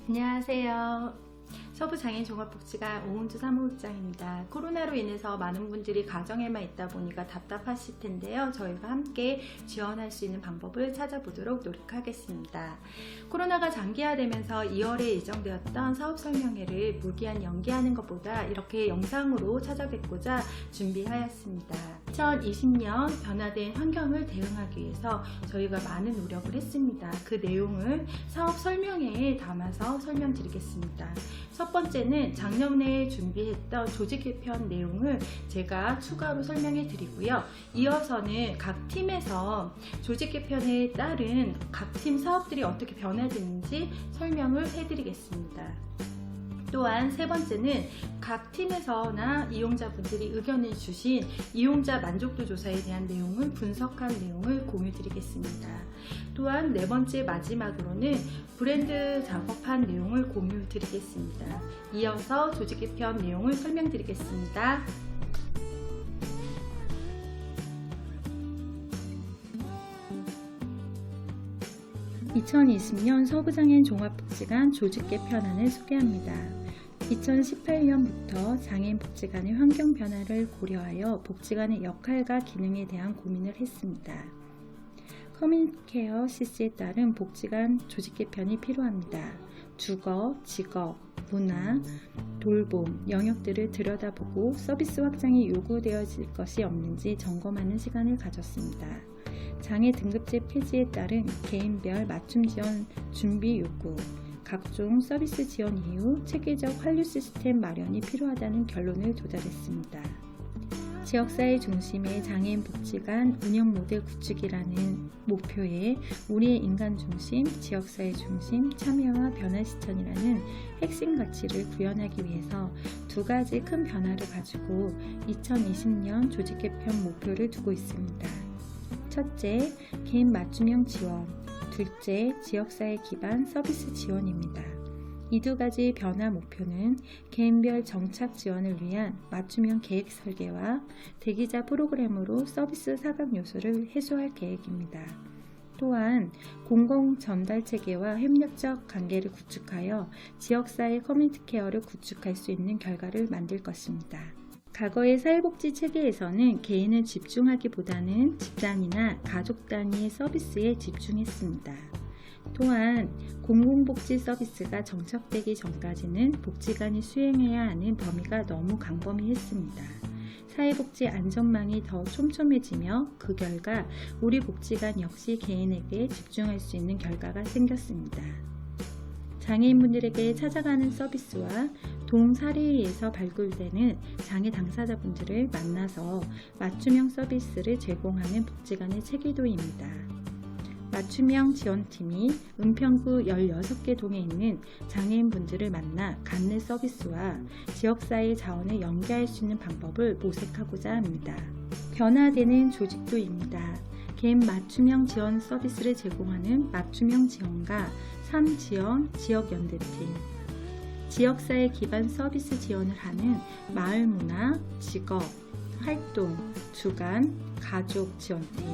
안녕하세요. 서부장애인종합복지관 오은주 사무국장입니다. 코로나로 인해서 많은 분들이 가정에만 있다 보니까 답답하실 텐데요. 저희가 함께 지원할 수 있는 방법을 찾아보도록 노력하겠습니다. 코로나가 장기화되면서 2월에 예정되었던 사업 설명회를 무기한 연기하는 것보다 이렇게 영상으로 찾아뵙고자 준비하였습니다. 2020년 변화된 환경을 대응하기 위해서 저희가 많은 노력을 했습니다. 그 내용을 사업 설명회에 담아서 설명드리겠습니다. 첫 번째는 작년에 준비했던 조직 개편 내용을 제가 추가로 설명해 드리고요. 이어서는 각 팀에서 조직 개편에 따른 각 팀 사업들이 어떻게 변화되는지 설명을 해 드리겠습니다. 또한 세 번째는 각 팀에서나 이용자분들이 의견을 주신 이용자 만족도 조사에 대한 내용을 분석한 내용을 공유 드리겠습니다. 또한 네 번째 마지막으로는 브랜드 작업한 내용을 공유 드리겠습니다. 이어서 조직 개편 내용을 설명드리겠습니다. 2020년 서부장애인 종합복지관 조직 개편안을 소개합니다. 2018년부터 장애인 복지관의 환경 변화를 고려하여 복지관의 역할과 기능에 대한 고민을 했습니다. 커뮤니티 케어 CC에 따른 복지관 조직 개편이 필요합니다. 주거, 직업, 문화, 돌봄 영역들을 들여다보고 서비스 확장이 요구되어질 것이 없는지 점검하는 시간을 가졌습니다. 장애 등급제 폐지에 따른 개인별 맞춤 지원 준비 요구, 각종 서비스 지원 이후 체계적 환류 시스템 마련이 필요하다는 결론을 도달했습니다. 지역사회 중심의 장애인 복지관 운영 모델 구축이라는 목표에 우리의 인간 중심, 지역사회 중심, 참여와 변화 실천이라는 핵심 가치를 구현하기 위해서 두 가지 큰 변화를 가지고 2020년 조직 개편 목표를 두고 있습니다. 첫째, 개인 맞춤형 지원, 둘째, 지역사회 기반 서비스 지원입니다. 이 두 가지 변화 목표는 개인별 정착 지원을 위한 맞춤형 계획 설계와 대기자 프로그램으로 서비스 사각 요소를 해소할 계획입니다. 또한 공공 전달 체계와 협력적 관계를 구축하여 지역사회 커뮤니티 케어를 구축할 수 있는 결과를 만들 것입니다. 과거의 사회복지 체계에서는 개인을 집중하기보다는 집단이나 가족 단위의 서비스에 집중했습니다. 또한 공공복지 서비스가 정착되기 전까지는 복지관이 수행해야 하는 범위가 너무 광범위했습니다. 사회복지 안전망이 더 촘촘해지며 그 결과 우리 복지관 역시 개인에게 집중할 수 있는 결과가 생겼습니다. 장애인분들에게 찾아가는 서비스와 동사례에 의해서 발굴되는 장애 당사자분들을 만나서 맞춤형 서비스를 제공하는 복지관의 체계도입니다. 맞춤형 지원팀이 은평구 16개 동에 있는 장애인분들을 만나 관내 서비스와 지역사회 자원을 연계할 수 있는 방법을 모색하고자 합니다. 변화되는 조직도입니다. 개인 맞춤형 지원 서비스를 제공하는 맞춤형 지원과 삶지원 지역연대팀, 지역사회 기반 서비스 지원을 하는 마을문화, 직업, 활동, 주간, 가족 지원팀,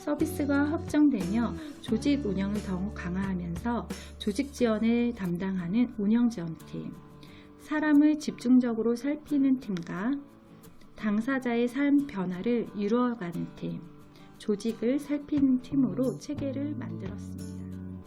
서비스가 확정되며 조직 운영을 더욱 강화하면서 조직 지원을 담당하는 운영지원팀, 사람을 집중적으로 살피는 팀과 당사자의 삶 변화를 이루어가는 팀, 조직을 살피는 팀으로 체계를 만들었습니다.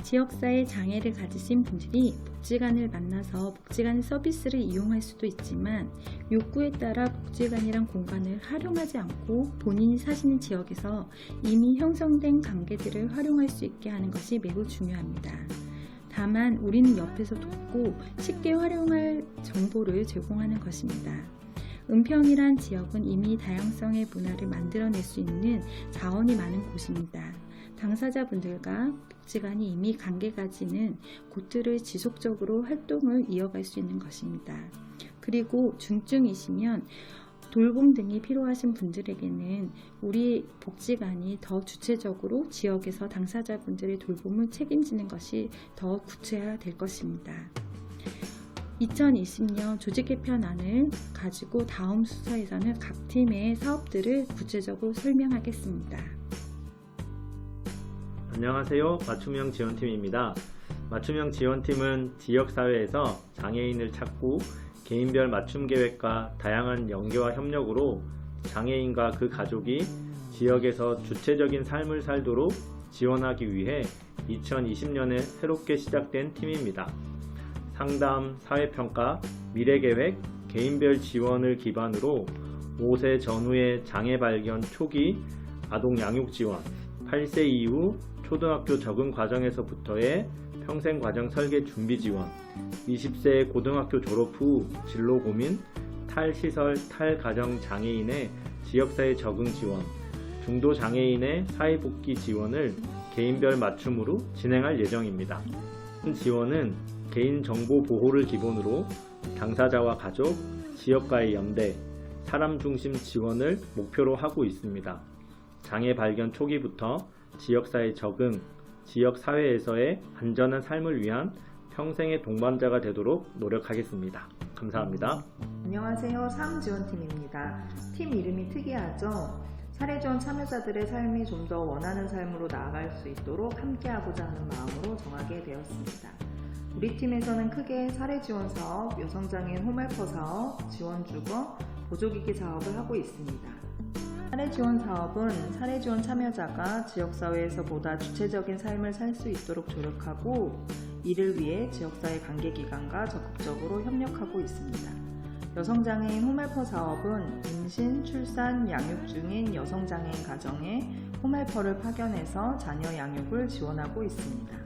지역사회 장애를 가지신 분들이 복지관을 만나서 복지관 서비스를 이용할 수도 있지만 욕구에 따라 복지관이란 공간을 활용하지 않고 본인이 사시는 지역에서 이미 형성된 관계들을 활용할 수 있게 하는 것이 매우 중요합니다. 다만 우리는 옆에서 돕고 쉽게 활용할 정보를 제공하는 것입니다. 은평이란 지역은 이미 다양성의 문화를 만들어낼 수 있는 자원이 많은 곳입니다. 당사자분들과 복지관이 이미 관계 가지는 곳들을 지속적으로 활동을 이어갈 수 있는 것입니다. 그리고 중증이시면 돌봄 등이 필요하신 분들에게는 우리 복지관이 더 주체적으로 지역에서 당사자분들의 돌봄을 책임지는 것이 더 구체화될 것입니다. 2020년 조직 개편안을 가지고 다음 순서에서는 각 팀의 사업들을 구체적으로 설명하겠습니다. 안녕하세요. 맞춤형 지원팀입니다. 맞춤형 지원팀은 지역사회에서 장애인을 찾고 개인별 맞춤 계획과 다양한 연계와 협력으로 장애인과 그 가족이 지역에서 주체적인 삶을 살도록 지원하기 위해 2020년에 새롭게 시작된 팀입니다. 상담, 사회평가, 미래계획, 개인별 지원을 기반으로 5세 전후의 장애 발견 초기 아동 양육 지원, 8세 이후 초등학교 적응 과정에서부터의 평생 과정 설계 준비 지원, 20세 고등학교 졸업 후 진로 고민, 탈시설, 탈가정 장애인의 지역사회 적응 지원, 중도 장애인의 사회복귀 지원을 개인별 맞춤으로 진행할 예정입니다. 지원은 개인정보 보호를 기본으로 당사자와 가족, 지역과의 연대, 사람 중심 지원을 목표로 하고 있습니다. 장애 발견 초기부터 지역사회 적응, 지역사회에서의 안전한 삶을 위한 평생의 동반자가 되도록 노력하겠습니다. 감사합니다. 안녕하세요. 사업지원팀입니다. 팀 이름이 특이하죠? 사례지원 참여자들의 삶이 좀 더 원하는 삶으로 나아갈 수 있도록 함께하고자 하는 마음으로 정하게 되었습니다. 우리 팀에서는 크게 사례지원 사업, 여성장애인 홈헬퍼 사업, 지원주거, 보조기기 사업을 하고 있습니다. 사례지원 사업은 사례지원 참여자가 지역사회에서 보다 주체적인 삶을 살 수 있도록 조력하고 이를 위해 지역사회 관계기관과 적극적으로 협력하고 있습니다. 여성장애인 홈헬퍼 사업은 임신, 출산, 양육 중인 여성장애인 가정에 홈헬퍼를 파견해서 자녀 양육을 지원하고 있습니다.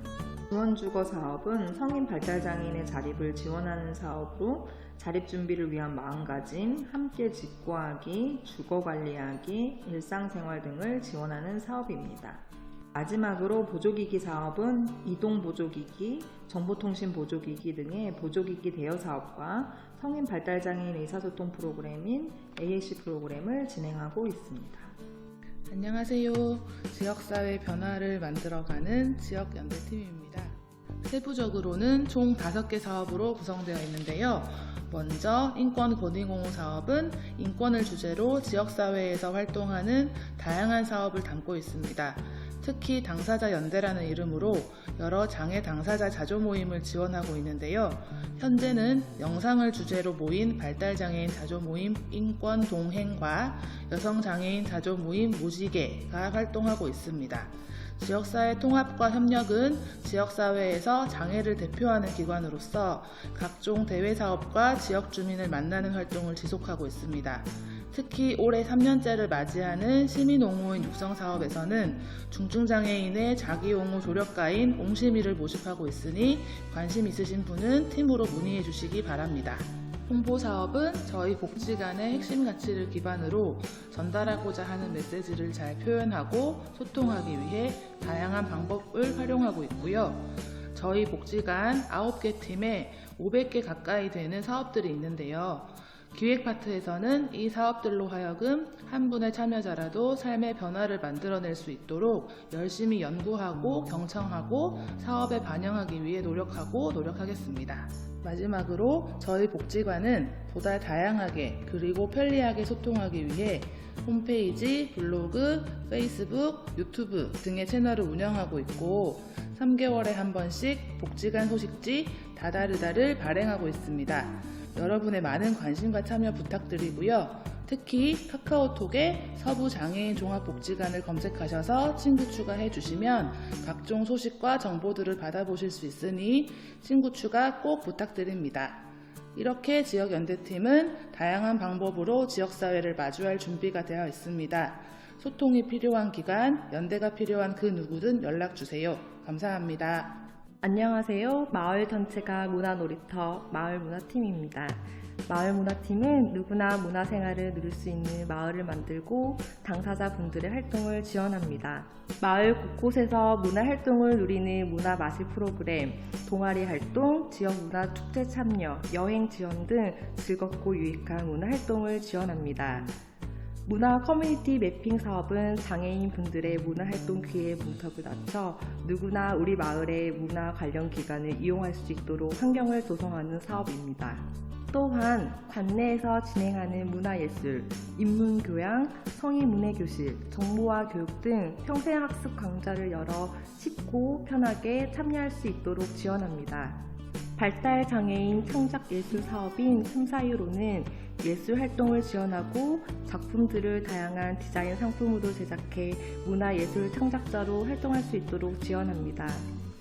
지원주거 사업은 성인 발달장애인의 자립을 지원하는 사업으로 자립 준비를 위한 마음가짐, 함께 직구하기, 주거관리하기, 일상생활 등을 지원하는 사업입니다. 마지막으로 보조기기 사업은 이동보조기기, 정보통신보조기기 등의 보조기기 대여 사업과 성인 발달장애인 의사소통 프로그램인 AAC 프로그램을 진행하고 있습니다. 안녕하세요. 지역사회 변화를 만들어가는 지역연대팀입니다. 세부적으로는 총 5개 사업으로 구성되어 있는데요. 먼저 인권권익옹호 사업은 인권을 주제로 지역사회에서 활동하는 다양한 사업을 담고 있습니다. 특히 당사자 연대라는 이름으로 여러 장애 당사자 자조 모임을 지원하고 있는데요. 현재는 영상을 주제로 모인 발달장애인 자조 모임 인권 동행과 여성장애인 자조 모임 무지개가 활동하고 있습니다. 지역사회 통합과 협력은 지역사회에서 장애를 대표하는 기관으로서 각종 대외사업과 지역 주민을 만나는 활동을 지속하고 있습니다. 특히 올해 3년째를 맞이하는 시민옹호인 육성사업에서는 중증장애인의 자기옹호 조력가인 옹심이를 모집하고 있으니 관심 있으신 분은 팀으로 문의해 주시기 바랍니다. 홍보사업은 저희 복지관의 핵심 가치를 기반으로 전달하고자 하는 메시지를 잘 표현하고 소통하기 위해 다양한 방법을 활용하고 있고요. 저희 복지관 9개 팀에 500개 가까이 되는 사업들이 있는데요. 기획 파트에서는 이 사업들로 하여금 한 분의 참여자라도 삶의 변화를 만들어낼 수 있도록 열심히 연구하고 경청하고 사업에 반영하기 위해 노력하겠습니다. 마지막으로 저희 복지관은 보다 다양하게 그리고 편리하게 소통하기 위해 홈페이지, 블로그, 페이스북, 유튜브 등의 채널을 운영하고 있고 3개월에 한 번씩 복지관 소식지 다다르다를 발행하고 있습니다. 여러분의 많은 관심과 참여 부탁드리고요. 특히 카카오톡에 서부장애인 종합복지관을 검색하셔서 친구 추가해 주시면 각종 소식과 정보들을 받아보실 수 있으니 친구 추가 꼭 부탁드립니다. 이렇게 지역연대팀은 다양한 방법으로 지역사회를 마주할 준비가 되어 있습니다. 소통이 필요한 기간, 연대가 필요한 그 누구든 연락주세요. 감사합니다. 안녕하세요. 마을 전체가 문화놀이터 마을문화팀입니다. 마을문화팀은 누구나 문화생활을 누릴 수 있는 마을을 만들고 당사자분들의 활동을 지원합니다. 마을 곳곳에서 문화활동을 누리는 문화마실 프로그램, 동아리 활동, 지역문화축제 참여, 여행 지원 등 즐겁고 유익한 문화활동을 지원합니다. 문화 커뮤니티 매핑 사업은 장애인 분들의 문화활동 기회에 문턱을 낮춰 누구나 우리 마을의 문화 관련 기관을 이용할 수 있도록 환경을 조성하는 사업입니다. 또한 관내에서 진행하는 문화예술, 인문교양, 성인문예교실, 정보화 교육 등 평생학습 강좌를 열어 쉽고 편하게 참여할 수 있도록 지원합니다. 발달장애인 창작예술 사업인 틈사유로는 예술활동을 지원하고 작품들을 다양한 디자인 상품으로 제작해 문화예술 창작자로 활동할 수 있도록 지원합니다.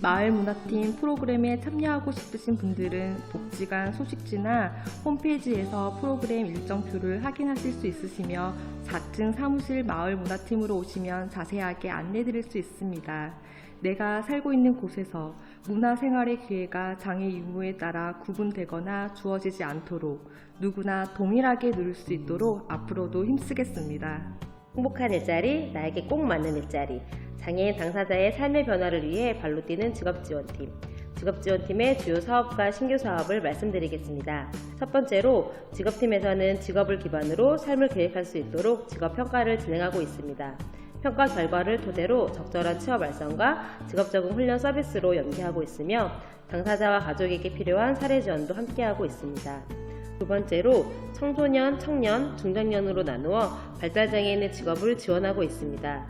마을문화팀 프로그램에 참여하고 싶으신 분들은 복지관 소식지나 홈페이지에서 프로그램 일정표를 확인하실 수 있으시며 4층 사무실 마을문화팀으로 오시면 자세하게 안내드릴 수 있습니다. 내가 살고 있는 곳에서 문화생활의 기회가 장애 유무에 따라 구분되거나 주어지지 않도록 누구나 동일하게 누릴 수 있도록 앞으로도 힘쓰겠습니다. 행복한 일자리, 나에게 꼭 맞는 일자리, 장애인 당사자의 삶의 변화를 위해 발로 뛰는 직업지원팀. 직업지원팀의 주요 사업과 신규 사업을 말씀드리겠습니다. 첫 번째로 직업팀에서는 직업을 기반으로 삶을 계획할 수 있도록 직업평가를 진행하고 있습니다. 평가 결과를 토대로 적절한 취업 활성과 직업 적응 훈련 서비스로 연계하고 있으며 당사자와 가족에게 필요한 사례 지원도 함께하고 있습니다. 두 번째로 청소년, 청년, 중장년으로 나누어 발달장애인의 직업을 지원하고 있습니다.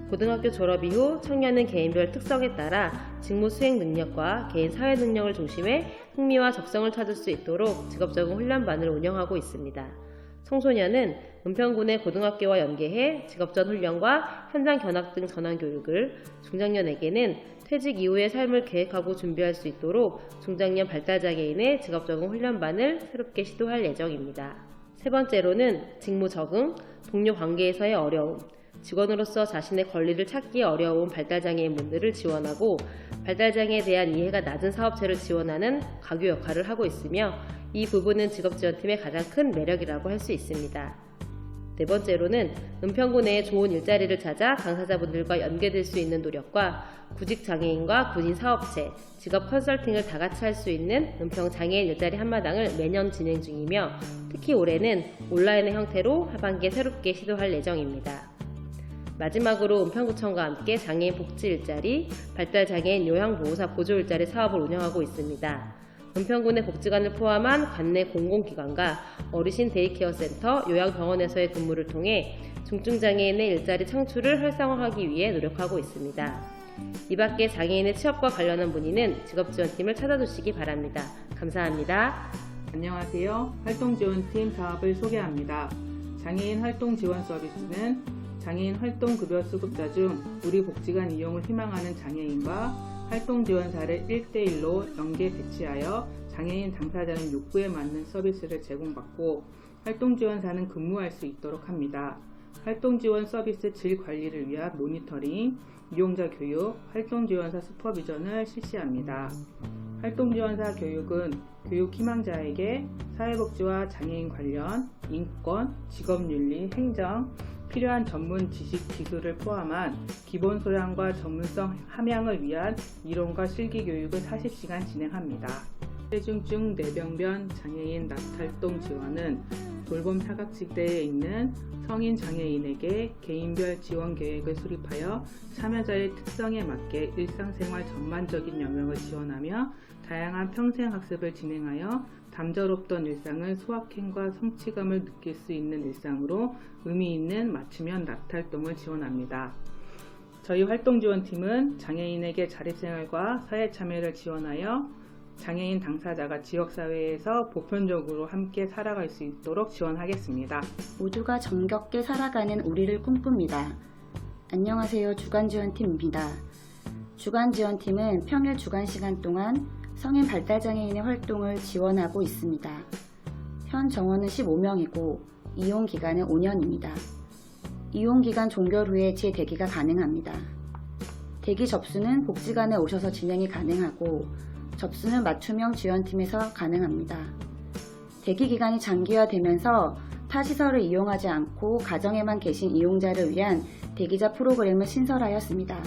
고등학교 졸업 이후 청년은 개인별 특성에 따라 직무 수행 능력과 개인 사회 능력을 중심에 흥미와 적성을 찾을 수 있도록 직업 적응 훈련반을 운영하고 있습니다. 청소년은 은평군의 고등학교와 연계해 직업전 훈련과 현장 견학 등 전환 교육을, 중장년에게는 퇴직 이후의 삶을 계획하고 준비할 수 있도록 중장년 발달장애인의 직업 적응 훈련반을 새롭게 시도할 예정입니다. 세 번째로는 직무 적응, 동료 관계에서의 어려움, 직원으로서 자신의 권리를 찾기 어려운 발달장애인분들을 지원하고 발달장애에 대한 이해가 낮은 사업체를 지원하는 가교 역할을 하고 있으며 이 부분은 직업지원팀의 가장 큰 매력이라고 할 수 있습니다. 네 번째로는 은평구 내에 좋은 일자리를 찾아 당사자분들과 연계될 수 있는 노력과 구직장애인과 군인사업체, 직업 컨설팅을 다 같이 할 수 있는 은평장애인 일자리 한마당을 매년 진행 중이며 특히 올해는 온라인의 형태로 하반기에 새롭게 시도할 예정입니다. 마지막으로 은평구청과 함께 장애인 복지 일자리, 발달장애인 요양보호사 보조 일자리 사업을 운영하고 있습니다. 은평군의 복지관을 포함한 관내 공공기관과 어르신 데이케어 센터, 요양병원에서의 근무를 통해 중증장애인의 일자리 창출을 활성화하기 위해 노력하고 있습니다. 이 밖에 장애인의 취업과 관련한 문의는 직업지원팀을 찾아주시기 바랍니다. 감사합니다. 안녕하세요. 활동지원팀 사업을 소개합니다. 장애인 활동지원 서비스는 장애인 활동급여 수급자 중 우리 복지관 이용을 희망하는 장애인과 활동지원사를 1대1로 연계 배치하여 장애인 당사자의 욕구에 맞는 서비스를 제공받고 활동지원사는 근무할 수 있도록 합니다. 활동지원 서비스 질 관리를 위한 모니터링, 이용자 교육, 활동지원사 슈퍼비전을 실시합니다. 활동지원사 교육은 교육 희망자에게 사회복지와 장애인 관련, 인권, 직업윤리, 행정, 필요한 전문 지식 기술을 포함한 기본 소양과 전문성 함양을 위한 이론과 실기 교육을 40시간 진행합니다. 체중증 뇌병변 장애인 낙활동 지원은 돌봄 사각지대에 있는 성인 장애인에게 개인별 지원 계획을 수립하여 참여자의 특성에 맞게 일상생활 전반적인 영역을 지원하며 다양한 평생학습을 진행하여 잠재롭던 일상을 소확행과 성취감을 느낄 수 있는 일상으로 의미 있는 맞춤형 낙활동을 지원합니다. 저희 활동지원팀은 장애인에게 자립생활과 사회참여를 지원하여 장애인 당사자가 지역사회에서 보편적으로 함께 살아갈 수 있도록 지원하겠습니다. 모두가 정겹게 살아가는 우리를 꿈꿉니다. 안녕하세요. 주간지원팀입니다. 주간지원팀은 평일 주간 시간 동안 성인 발달장애인의 활동을 지원하고 있습니다. 현 정원은 15명이고 이용기간은 5년입니다. 이용기간 종결 후에 재대기가 가능합니다. 대기 접수는 복지관에 오셔서 진행이 가능하고 접수는 맞춤형 지원팀에서 가능합니다. 대기 기간이 장기화되면서 타 시설을 이용하지 않고 가정에만 계신 이용자를 위한 대기자 프로그램을 신설하였습니다.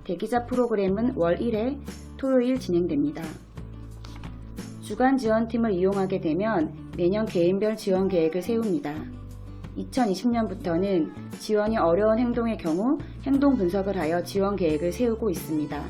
대기자 프로그램은 월 1회 토요일 진행됩니다. 주간 지원팀을 이용하게 되면 매년 개인별 지원 계획을 세웁니다. 2020년부터는 지원이 어려운 행동의 경우 행동 분석을 하여 지원 계획을 세우고 있습니다.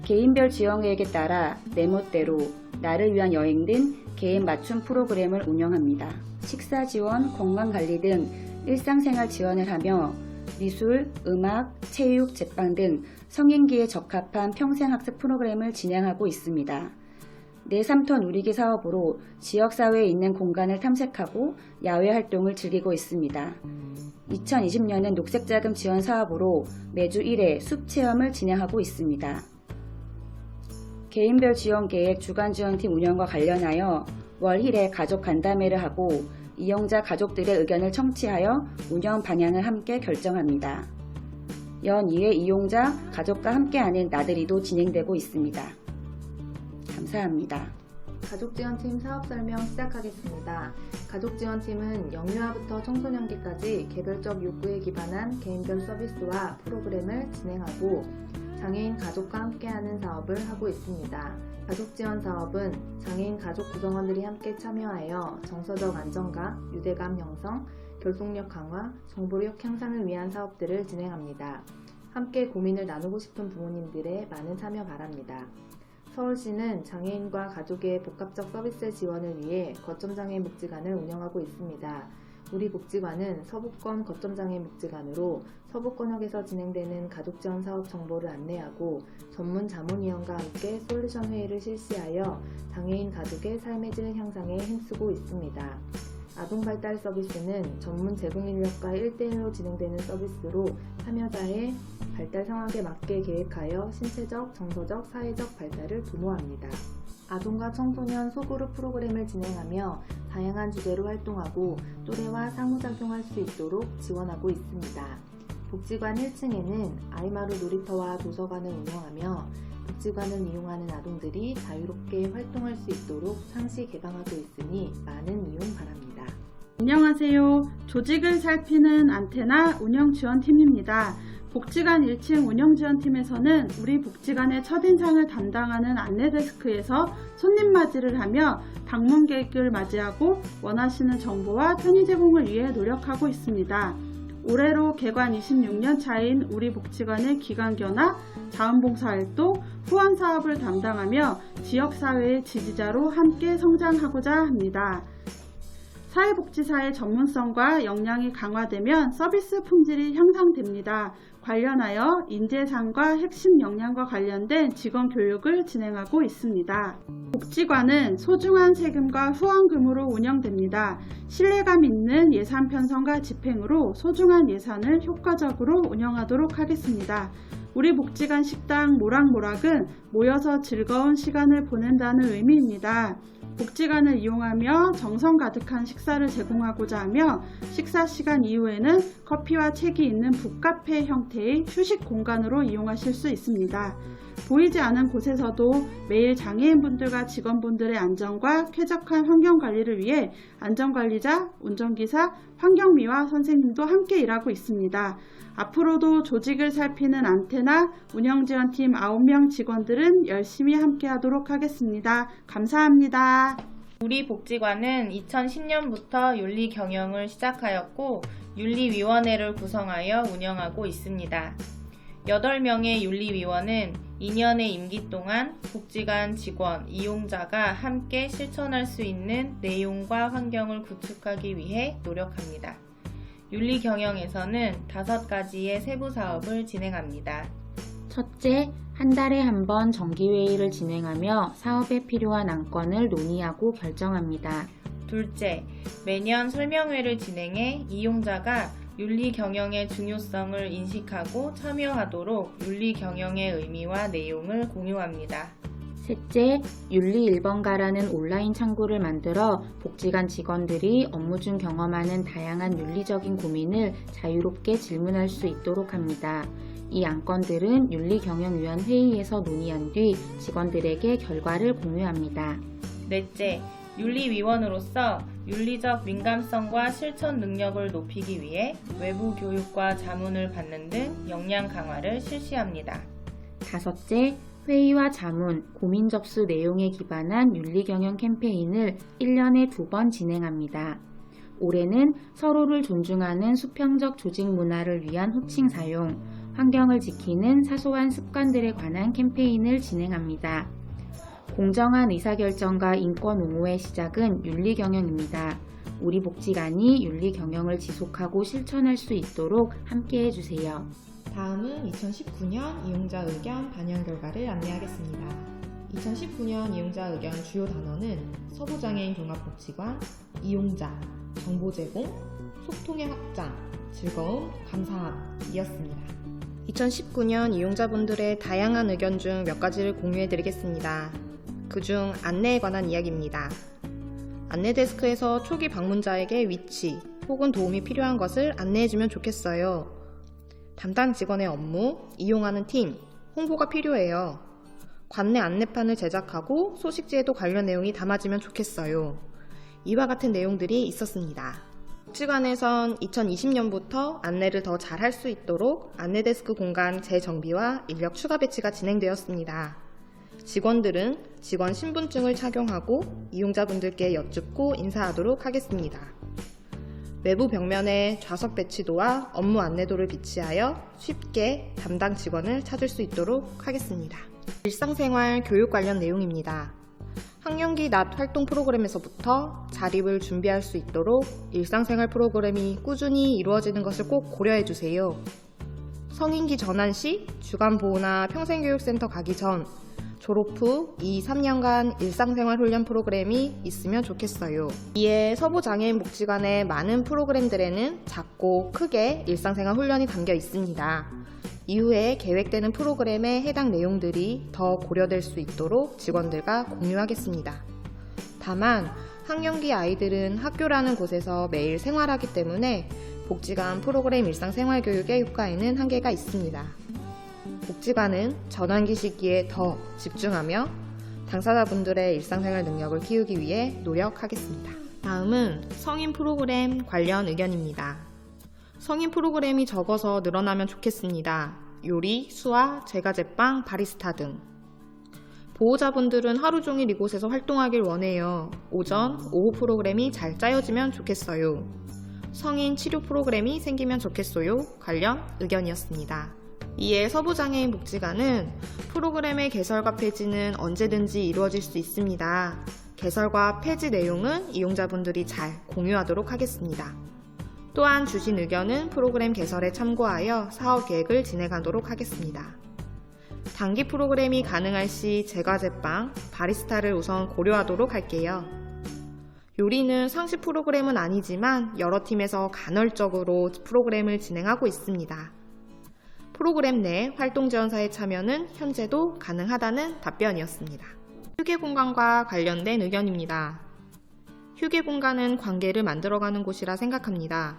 개인별 지원 계획에 따라 내 멋대로 나를 위한 여행 등 개인 맞춤 프로그램을 운영합니다. 식사 지원, 건강관리 등 일상생활 지원을 하며 미술, 음악, 체육, 제빵 등 성인기에 적합한 평생학습 프로그램을 진행하고 있습니다. 내 3톤 누리기 사업으로 지역사회에 있는 공간을 탐색하고 야외 활동을 즐기고 있습니다. 2020년은 녹색자금 지원 사업으로 매주 1회 숲체험을 진행하고 있습니다. 개인별 지원계획 주간지원팀 운영과 관련하여 월 1회 가족 간담회를 하고 이용자 가족들의 의견을 청취하여 운영 방향을 함께 결정합니다. 연 2회 이용자 가족과 함께하는 나들이도 진행되고 있습니다. 감사합니다. 가족지원팀 사업 설명 시작하겠습니다. 가족지원팀은 영유아부터 청소년기까지 개별적 욕구에 기반한 개인별 서비스와 프로그램을 진행하고 장애인 가족과 함께하는 사업을 하고 있습니다. 가족지원 사업은 장애인 가족 구성원들이 함께 참여하여 정서적 안정감, 유대감 형성, 결속력 강화, 정보력 향상을 위한 사업들을 진행합니다. 함께 고민을 나누고 싶은 부모님들의 많은 참여 바랍니다. 서울시는 장애인과 가족의 복합적 서비스 지원을 위해 거점장애인 복지관을 운영하고 있습니다. 우리 복지관은 서부권 거점장애인 복지관으로 서부권역에서 진행되는 가족지원 사업 정보를 안내하고 전문 자문위원과 함께 솔루션 회의를 실시하여 장애인 가족의 삶의 질 향상에 힘쓰고 있습니다. 아동발달 서비스는 전문 제공 인력과 1대1로 진행되는 서비스로 참여자의 발달 상황에 맞게 계획하여 신체적, 정서적, 사회적 발달을 도모합니다. 아동과 청소년 소그룹 프로그램을 진행하며 다양한 주제로 활동하고 또래와 상호작용할 수 있도록 지원하고 있습니다. 복지관 1층에는 아이마루 놀이터와 도서관을 운영하며 복지관을 이용하는 아동들이 자유롭게 활동할 수 있도록 상시 개방하고 있으니 많은 이용 바랍니다. 안녕하세요. 조직을 살피는 안테나 운영지원팀입니다. 복지관 1층 운영지원팀에서는 우리 복지관의 첫인상을 담당하는 안내데스크에서 손님 맞이를 하며 방문객을 맞이하고 원하시는 정보와 편의 제공을 위해 노력하고 있습니다. 올해로 개관 26년 차인 우리 복지관의 기관견화, 자원봉사활동, 후원사업을 담당하며 지역사회의 지지자로 함께 성장하고자 합니다. 사회복지사의 전문성과 역량이 강화되면 서비스 품질이 향상됩니다. 관련하여 인재상과 핵심 역량과 관련된 직원 교육을 진행하고 있습니다. 복지관은 소중한 세금과 후원금으로 운영됩니다. 신뢰감 있는 예산 편성과 집행으로 소중한 예산을 효과적으로 운영하도록 하겠습니다. 우리 복지관 식당 모락모락은 모여서 즐거운 시간을 보낸다는 의미입니다. 복지관을 이용하며 정성 가득한 식사를 제공하고자 하며 식사 시간 이후에는 커피와 책이 있는 북카페 형태의 휴식 공간으로 이용하실 수 있습니다. 보이지 않은 곳에서도 매일 장애인분들과 직원분들의 안전과 쾌적한 환경관리를 위해 안전관리자, 운전기사, 환경미화 선생님도 함께 일하고 있습니다. 앞으로도 조직을 살피는 안테나 운영지원팀 9명 직원들은 열심히 함께 하도록 하겠습니다. 감사합니다. 우리 복지관은 2010년부터 윤리 경영을 시작하였고 윤리위원회를 구성하여 운영하고 있습니다. 8명의 윤리위원은 2년의 임기 동안 복지관 직원, 이용자가 함께 실천할 수 있는 내용과 환경을 구축하기 위해 노력합니다. 윤리 경영에서는 5가지의 세부 사업을 진행합니다. 첫째, 한 달에 한 번 정기회의를 진행하며 사업에 필요한 안건을 논의하고 결정합니다. 둘째, 매년 설명회를 진행해 이용자가 윤리 경영의 중요성을 인식하고 참여하도록 윤리 경영의 의미와 내용을 공유합니다. 셋째, 윤리 1번가라는 온라인 창구를 만들어 복지관 직원들이 업무 중 경험하는 다양한 윤리적인 고민을 자유롭게 질문할 수 있도록 합니다. 이 안건들은 윤리경영위원 회의에서 논의한 뒤 직원들에게 결과를 공유합니다. 넷째, 윤리위원으로서 윤리적 민감성과 실천 능력을 높이기 위해 외부 교육과 자문을 받는 등 역량 강화를 실시합니다. 다섯째, 회의와 자문, 고민 접수 내용에 기반한 윤리경영 캠페인을 1년에 2번 진행합니다. 올해는 서로를 존중하는 수평적 조직 문화를 위한 호칭 사용, 환경을 지키는 사소한 습관들에 관한 캠페인을 진행합니다. 공정한 의사결정과 인권 옹호의 시작은 윤리경영입니다. 우리 복지관이 윤리경영을 지속하고 실천할 수 있도록 함께해 주세요. 다음은 2019년 이용자 의견 반영 결과를 안내하겠습니다. 2019년 이용자 의견 주요 단어는 서부장애인 종합복지관, 이용자, 정보 제공, 소통의 확장, 즐거움, 감사함이었습니다. 2019년 이용자분들의 다양한 의견 중 몇 가지를 공유해 드리겠습니다. 그중 안내에 관한 이야기입니다. 안내 데스크에서 초기 방문자에게 위치 혹은 도움이 필요한 것을 안내해주면 좋겠어요. 담당 직원의 업무, 이용하는 팀, 홍보가 필요해요. 관내 안내판을 제작하고 소식지에도 관련 내용이 담아지면 좋겠어요. 이와 같은 내용들이 있었습니다. 복지관에선 2020년부터 안내를 더 잘할 수 있도록 안내 데스크 공간 재정비와 인력 추가 배치가 진행되었습니다. 직원들은 직원 신분증을 착용하고 이용자분들께 여쭙고 인사하도록 하겠습니다. 외부 벽면에 좌석 배치도와 업무 안내도를 비치하여 쉽게 담당 직원을 찾을 수 있도록 하겠습니다. 일상생활 교육 관련 내용입니다. 학령기 낮 활동 프로그램에서부터 자립을 준비할 수 있도록 일상생활 프로그램이 꾸준히 이루어지는 것을 꼭 고려해 주세요. 성인기 전환 시 주간보호나 평생교육센터 가기 전 졸업 후 2-3년간 일상생활 훈련 프로그램이 있으면 좋겠어요. 이에 서부장애인 복지관의 많은 프로그램들에는 작고 크게 일상생활 훈련이 담겨 있습니다. 이후에 계획되는 프로그램에 해당 내용들이 더 고려될 수 있도록 직원들과 공유하겠습니다. 다만 학령기 아이들은 학교라는 곳에서 매일 생활하기 때문에 복지관 프로그램 일상생활교육의 효과에는 한계가 있습니다. 복지관은 전환기 시기에 더 집중하며 당사자분들의 일상생활 능력을 키우기 위해 노력하겠습니다. 다음은 성인 프로그램 관련 의견입니다. 성인 프로그램이 적어서 늘어나면 좋겠습니다. 요리, 수화, 제과제빵, 바리스타 등. 보호자분들은 하루 종일 이곳에서 활동하길 원해요. 오전, 오후 프로그램이 잘 짜여지면 좋겠어요. 성인 치료 프로그램이 생기면 좋겠어요. 관련 의견이었습니다. 이에 서부장애인 복지관은 프로그램의 개설과 폐지는 언제든지 이루어질 수 있습니다. 개설과 폐지 내용은 이용자분들이 잘 공유하도록 하겠습니다. 또한 주신 의견은 프로그램 개설에 참고하여 사업 계획을 진행하도록 하겠습니다. 단기 프로그램이 가능할 시 제과제빵, 바리스타를 우선 고려하도록 할게요. 요리는 상시 프로그램은 아니지만 여러 팀에서 간헐적으로 프로그램을 진행하고 있습니다. 프로그램 내 활동지원사의 참여는 현재도 가능하다는 답변이었습니다. 휴게공간과 관련된 의견입니다. 휴게공간은 관계를 만들어가는 곳이라 생각합니다.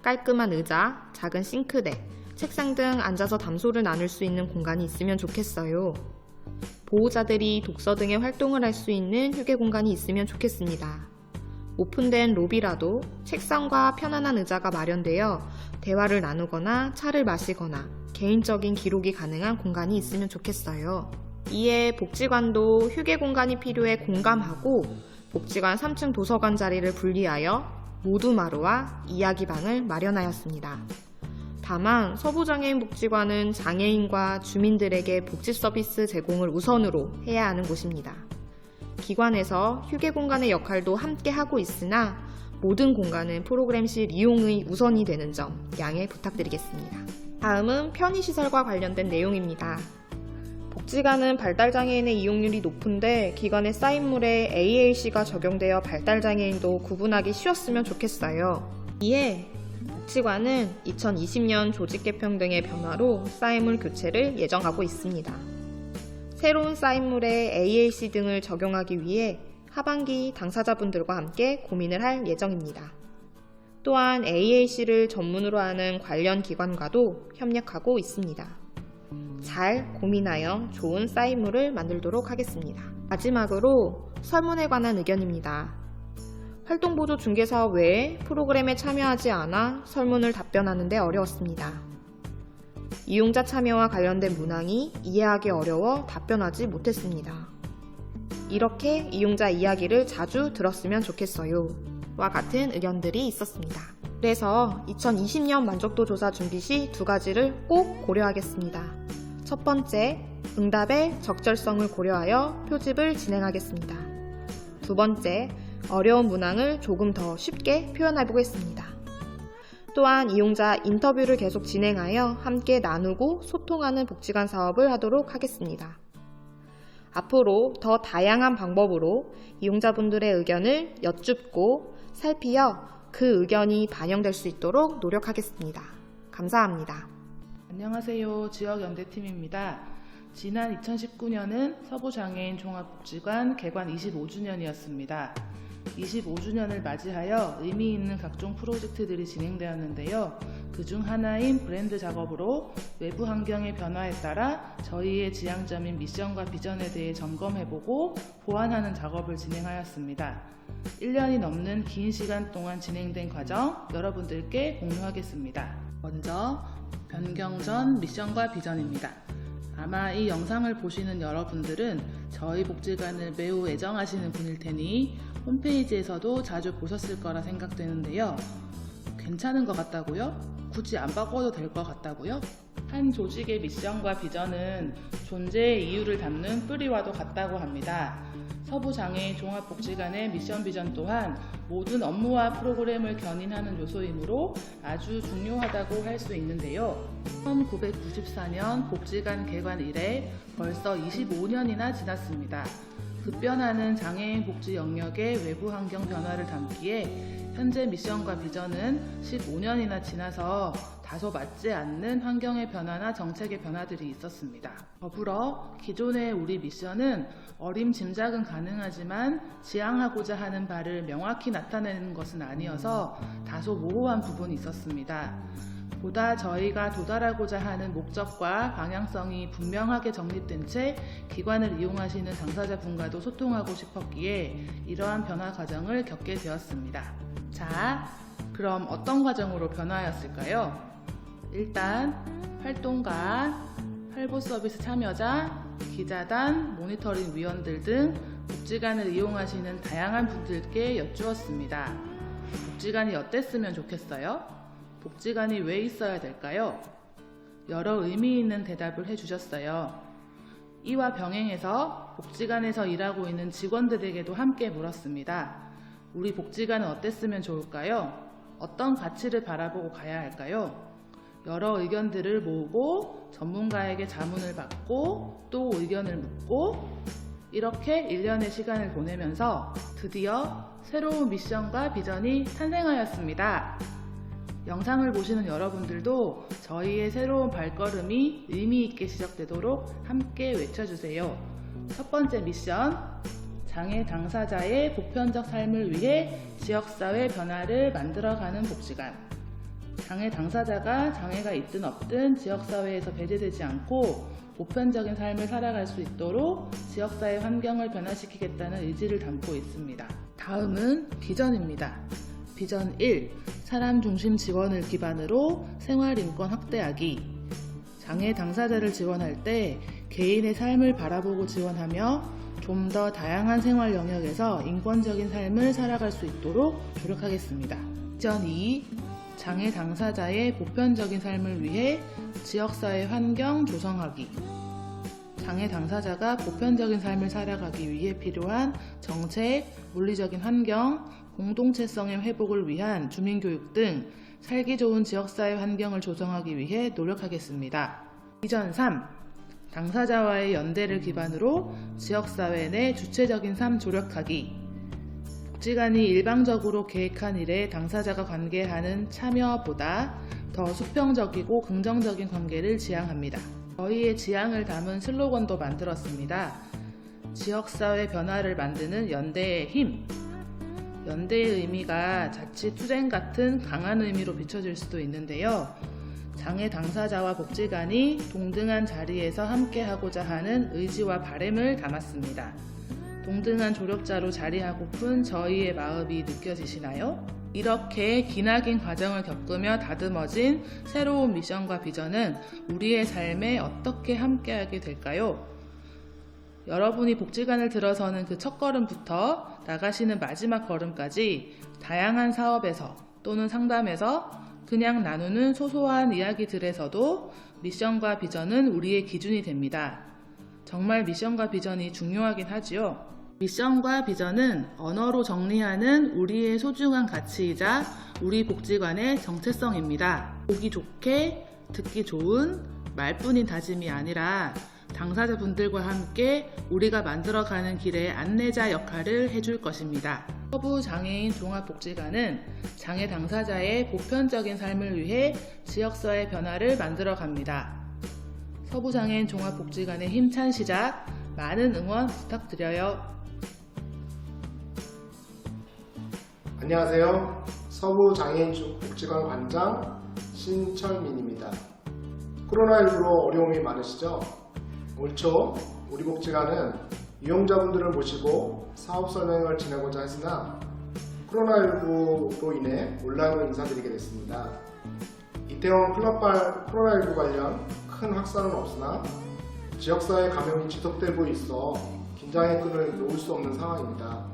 깔끔한 의자, 작은 싱크대, 책상 등 앉아서 담소를 나눌 수 있는 공간이 있으면 좋겠어요. 보호자들이 독서 등의 활동을 할 수 있는 휴게공간이 있으면 좋겠습니다. 오픈된 로비라도 책상과 편안한 의자가 마련되어 대화를 나누거나 차를 마시거나 개인적인 기록이 가능한 공간이 있으면 좋겠어요. 이에 복지관도 휴게 공간이 필요해 공감하고 복지관 3층 도서관 자리를 분리하여 모두마루와 이야기방을 마련하였습니다. 다만 서부장애인 복지관은 장애인과 주민들에게 복지 서비스 제공을 우선으로 해야 하는 곳입니다. 기관에서 휴게 공간의 역할도 함께 하고 있으나 모든 공간은 프로그램실 이용의 우선이 되는 점 양해 부탁드리겠습니다. 다음은 편의시설과 관련된 내용입니다. 복지관은 발달장애인의 이용률이 높은데 기관의 사인물에 AAC가 적용되어 발달장애인도 구분하기 쉬웠으면 좋겠어요. 이에 복지관은 2020년 조직 개편 등의 변화로 사인물 교체를 예정하고 있습니다. 새로운 사인물에 AAC 등을 적용하기 위해 하반기 당사자분들과 함께 고민을 할 예정입니다. 또한 AAC를 전문으로 하는 관련 기관과도 협력하고 있습니다. 잘 고민하여 좋은 사인물을 만들도록 하겠습니다. 마지막으로 설문에 관한 의견입니다. 활동보조 중개사업 외에 프로그램에 참여하지 않아 설문을 답변하는 데 어려웠습니다. 이용자 참여와 관련된 문항이 이해하기 어려워 답변하지 못했습니다. 이렇게 이용자 이야기를 자주 들었으면 좋겠어요. 와 같은 의견들이 있었습니다. 그래서 2020년 만족도 조사 준비 시 두 가지를 꼭 고려하겠습니다. 첫 번째, 응답의 적절성을 고려하여 표집을 진행하겠습니다. 두 번째, 어려운 문항을 조금 더 쉽게 표현해 보겠습니다. 또한 이용자 인터뷰를 계속 진행하여 함께 나누고 소통하는 복지관 사업을 하도록 하겠습니다. 앞으로 더 다양한 방법으로 이용자분들의 의견을 여쭙고 살피어 그 의견이 반영될 수 있도록 노력하겠습니다. 감사합니다. 안녕하세요. 지역연대팀입니다. 지난 2019년은 서부장애인 종합복지관 개관 25주년이었습니다. 25주년을 맞이하여 의미 있는 각종 프로젝트들이 진행되었는데요. 그중 하나인 브랜드 작업으로 외부 환경의 변화에 따라 저희의 지향점인 미션과 비전에 대해 점검해보고 보완하는 작업을 진행하였습니다. 1년이 넘는 긴 시간 동안 진행된 과정 여러분들께 공유하겠습니다. 먼저 변경 전 미션과 비전입니다. 아마 이 영상을 보시는 여러분들은 저희 복지관을 매우 애정하시는 분일 테니 홈페이지에서도 자주 보셨을 거라 생각되는데요. 괜찮은 것 같다고요? 굳이 안 바꿔도 될 것 같다고요? 한 조직의 미션과 비전은 존재의 이유를 담는 뿌리와도 같다고 합니다. 서부장애인 종합복지관의 미션 비전 또한 모든 업무와 프로그램을 견인하는 요소이므로 아주 중요하다고 할 수 있는데요. 1994년 복지관 개관 이래 벌써 25년이나 지났습니다. 급변하는 장애인 복지 영역의 외부 환경 변화를 담기에 현재 미션과 비전은 15년이나 지나서 다소 맞지 않는 환경의 변화나 정책의 변화들이 있었습니다. 더불어 기존의 우리 미션은 어림짐작은 가능하지만 지향하고자 하는 바를 명확히 나타내는 것은 아니어서 다소 모호한 부분이 있었습니다. 보다 저희가 도달하고자 하는 목적과 방향성이 분명하게 정립된 채 기관을 이용하시는 당사자분과도 소통하고 싶었기에 이러한 변화 과정을 겪게 되었습니다. 자, 그럼 어떤 과정으로 변화하였을까요? 일단 활동가, 활보 서비스 참여자, 기자단, 모니터링 위원들 등 복지관을 이용하시는 다양한 분들께 여쭈었습니다. 복지관이 어땠으면 좋겠어요? 복지관이 왜 있어야 될까요? 여러 의미 있는 대답을 해주셨어요. 이와 병행해서 복지관에서 일하고 있는 직원들에게도 함께 물었습니다. 우리 복지관은 어땠으면 좋을까요? 어떤 가치를 바라보고 가야 할까요? 여러 의견들을 모으고 전문가에게 자문을 받고 또 의견을 묻고 이렇게 1년의 시간을 보내면서 드디어 새로운 미션과 비전이 탄생하였습니다. 영상을 보시는 여러분들도 저희의 새로운 발걸음이 의미 있게 시작되도록 함께 외쳐주세요. 첫 번째 미션, 장애 당사자의 보편적 삶을 위해 지역사회 변화를 만들어가는 복지관. 장애 당사자가 장애가 있든 없든 지역사회에서 배제되지 않고 보편적인 삶을 살아갈 수 있도록 지역사회 환경을 변화시키겠다는 의지를 담고 있습니다. 다음은 비전입니다. 비전 1. 사람 중심 지원을 기반으로 생활인권 확대하기. 장애 당사자를 지원할 때 개인의 삶을 바라보고 지원하며 좀 더 다양한 생활 영역에서 인권적인 삶을 살아갈 수 있도록 노력하겠습니다. 비전 2. 장애 당사자의 보편적인 삶을 위해 지역사회 환경 조성하기. 장애 당사자가 보편적인 삶을 살아가기 위해 필요한 정책, 물리적인 환경, 공동체성의 회복을 위한 주민교육 등 살기 좋은 지역사회 환경을 조성하기 위해 노력하겠습니다. 비전 3. 당사자와의 연대를 기반으로 지역사회 내 주체적인 삶 조력하기. 복지관이 일방적으로 계획한 일에 당사자가 관계하는 참여보다 더 수평적이고 긍정적인 관계를 지향합니다. 저희의 지향을 담은 슬로건도 만들었습니다. 지역사회 변화를 만드는 연대의 힘. 연대의 의미가 자칫 투쟁 같은 강한 의미로 비춰질 수도 있는데요. 장애 당사자와 복지관이 동등한 자리에서 함께하고자 하는 의지와 바람을 담았습니다. 동등한 조력자로 자리하고픈 저희의 마음이 느껴지시나요? 이렇게 기나긴 과정을 겪으며 다듬어진 새로운 미션과 비전은 우리의 삶에 어떻게 함께하게 될까요? 여러분이 복지관을 들어서는 그 첫걸음부터 나가시는 마지막 걸음까지 다양한 사업에서 또는 상담에서 그냥 나누는 소소한 이야기들에서도 미션과 비전은 우리의 기준이 됩니다. 정말 미션과 비전이 중요하긴 하지요. 미션과 비전은 언어로 정리하는 우리의 소중한 가치이자 우리 복지관의 정체성입니다. 보기 좋게, 듣기 좋은 말뿐인 다짐이 아니라 당사자분들과 함께 우리가 만들어가는 길의 안내자 역할을 해줄 것입니다. 서부장애인 종합복지관은 장애 당사자의 보편적인 삶을 위해 지역사회 변화를 만들어갑니다. 서부장애인 종합복지관의 힘찬 시작, 많은 응원 부탁드려요. 안녕하세요. 서부장애인복지관 관장 신철민입니다. 코로나19로 어려움이 많으시죠? 올 초 우리 복지관은 이용자분들을 모시고 사업 설명을 지내고자 했으나 코로나19로 인해 온라인으로 인사드리게 됐습니다. 이태원 클럽발 코로나19 관련 큰 확산은 없으나 지역사회 감염이 지속되고 있어 긴장의 끈을 놓을 수 없는 상황입니다.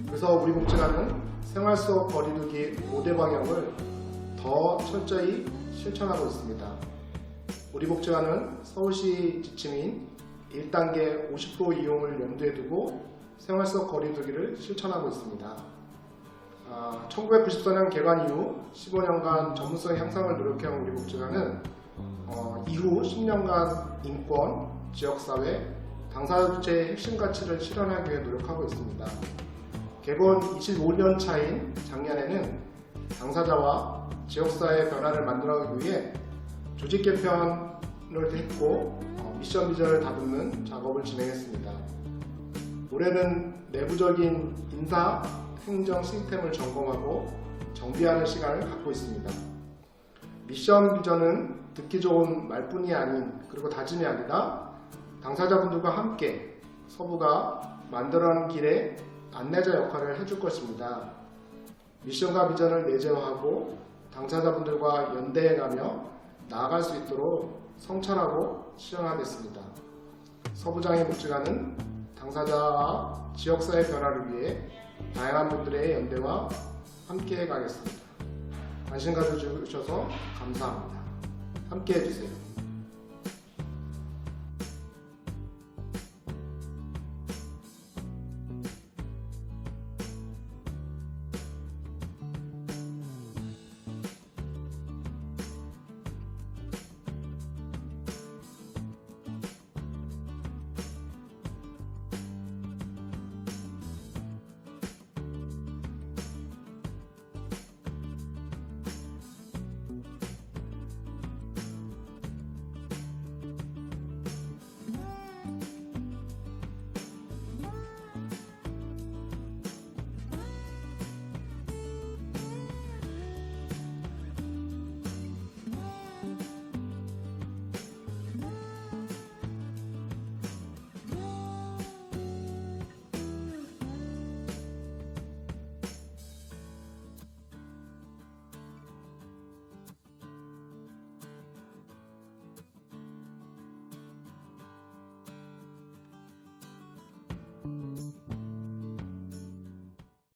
그래서 우리 복지관은 생활 속 거리두기 5대 방역을 더 철저히 실천하고 있습니다. 우리 복지관은 서울시 지침인 1단계 50% 이용을 염두에 두고 생활 속 거리두기를 실천하고 있습니다. 1994년 개관 이후 15년간 전문성 향상을 노력해온 우리 복지관은 이후 10년간 인권, 지역사회, 당사자 주체의 핵심 가치를 실현하기 위해 노력하고 있습니다. 개건 25년 차인 작년에는 당사자와 지역사회의 변화를 만들어가기 위해 조직 개편을 했고 미션 비전을 다듬는 작업을 진행했습니다. 올해는 내부적인 인사, 행정 시스템을 점검하고 정비하는 시간을 갖고 있습니다. 미션 비전은 듣기 좋은 말뿐이 아닌 그리고 다짐이 아니라 당사자분들과 함께 서부가 만들어가는 길에 안내자 역할을 해줄 것입니다. 미션과 비전을 내재화하고 당사자분들과 연대해가며 나아갈 수 있도록 성찰하고 실현하겠습니다. 서부장애인 복지관은 당사자와 지역사회 변화를 위해 다양한 분들의 연대와 함께 가겠습니다. 관심 가져주셔서 감사합니다. 함께 해주세요.